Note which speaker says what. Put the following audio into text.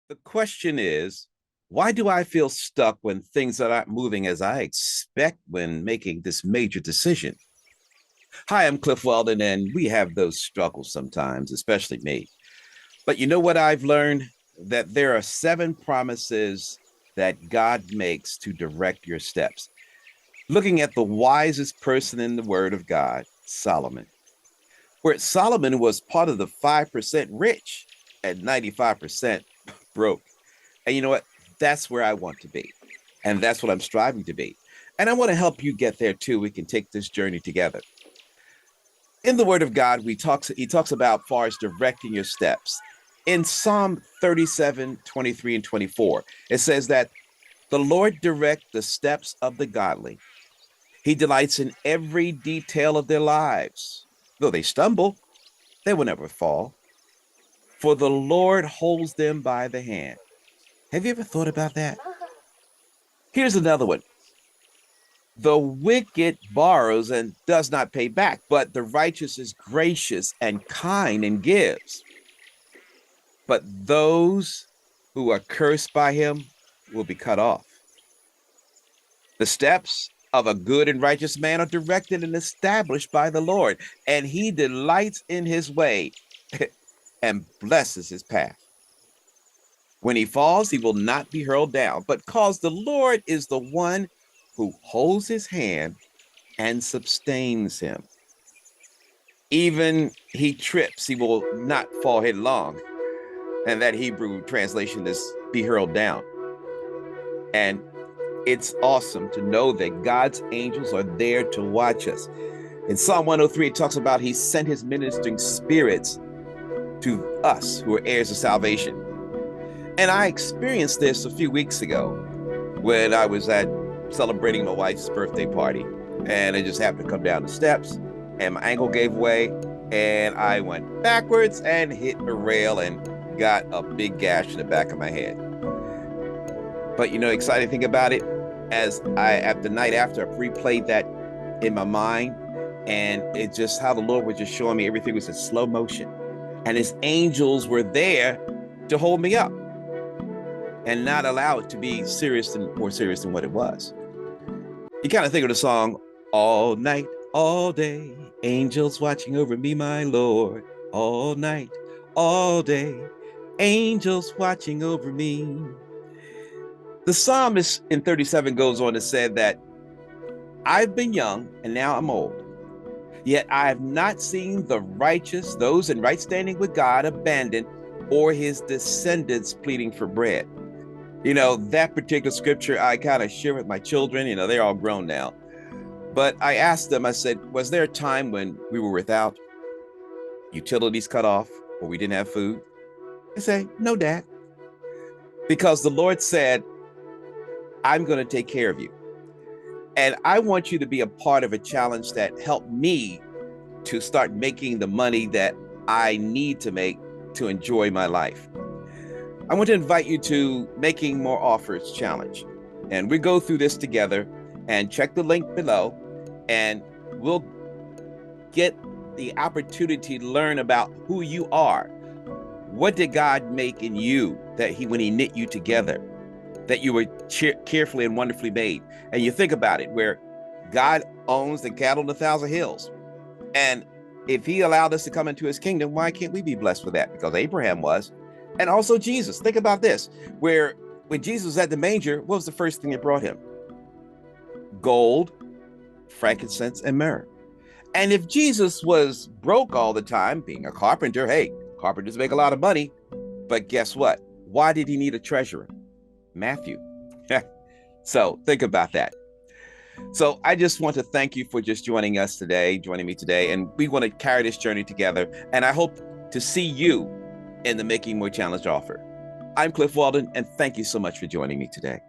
Speaker 1: The question is, why do I feel stuck when things are not moving as I expect when making this major decision? Hi, I'm Cliff Weldon, and we have those struggles sometimes, especially me. But you know what I've learned? That there are seven promises that God makes to direct your steps. Looking at the wisest person in the Word of God, Solomon, where Solomon was part of the 5% rich and 95% broke. And you know what? That's where I want to be. And that's what I'm striving to be. And I want to help you get there too. We can take this journey together. In the Word of God, he talks about far as directing your steps. In Psalm 37, 23, and 24, it says that the Lord direct the steps of the godly. He delights in every detail of their lives. Though they stumble, they will never fall, for the Lord holds them by the hand. Have you ever thought about that? Here's another one. The wicked borrows and does not pay back, but the righteous is gracious and kind and gives. But those who are cursed by him will be cut off. The steps of a good and righteous man are directed and established by the Lord, and he delights in his way and blesses his path. When he falls, he will not be hurled down, but because the Lord is the one who holds his hand and sustains him. Even he trips, he will not fall headlong. And that Hebrew translation is be hurled down. And it's awesome to know that God's angels are there to watch us. In Psalm 103, it talks about he sent his ministering spirits to us who are heirs of salvation. And I experienced this a few weeks ago when I was celebrating my wife's birthday party. And I just happened to come down the steps and my ankle gave way and I went backwards and hit a rail and got a big gash in the back of my head. But you know, exciting thing about it, as at the night after, I replayed that in my mind, and it just how the Lord was just showing me everything was in slow motion. And his angels were there to hold me up and not allow it to be more serious than what it was. You kind of think of the song, all night, all day, angels watching over me, my Lord, all night, all day, angels watching over me. The psalmist in 37 goes on to say that I've been young and now I'm old, yet I have not seen the righteous, those in right standing with God, abandoned, or his descendants pleading for bread. You know, that particular scripture I kind of share with my children. You know, they're all grown now. But I asked them, I said, was there a time when we were without utilities cut off or we didn't have food? They say, no, Dad. Because the Lord said, I'm going to take care of you. And I want you to be a part of a challenge that helped me to start making the money that I need to make to enjoy my life. I want to invite you to Making More Offers Challenge. And we go through this together, and check the link below and we'll get the opportunity to learn about who you are. What did God make in you when he knit you together, that you were carefully and wonderfully made? And you think about it, where God owns the cattle on 1,000 hills. And if he allowed us to come into his kingdom, why can't we be blessed with that? Because Abraham was. And also Jesus. Think about this, where when Jesus was at the manger, what was the first thing that brought him? Gold, frankincense, and myrrh. And if Jesus was broke all the time, being a carpenter, hey, carpenters make a lot of money, but guess what? Why did he need a treasurer? Matthew. So think about that. So I just want to thank you for just joining me today, and we want to carry this journey together. And I hope to see you in the Making More Challenge offer. I'm Cliff Weldon, and thank you so much for joining me today.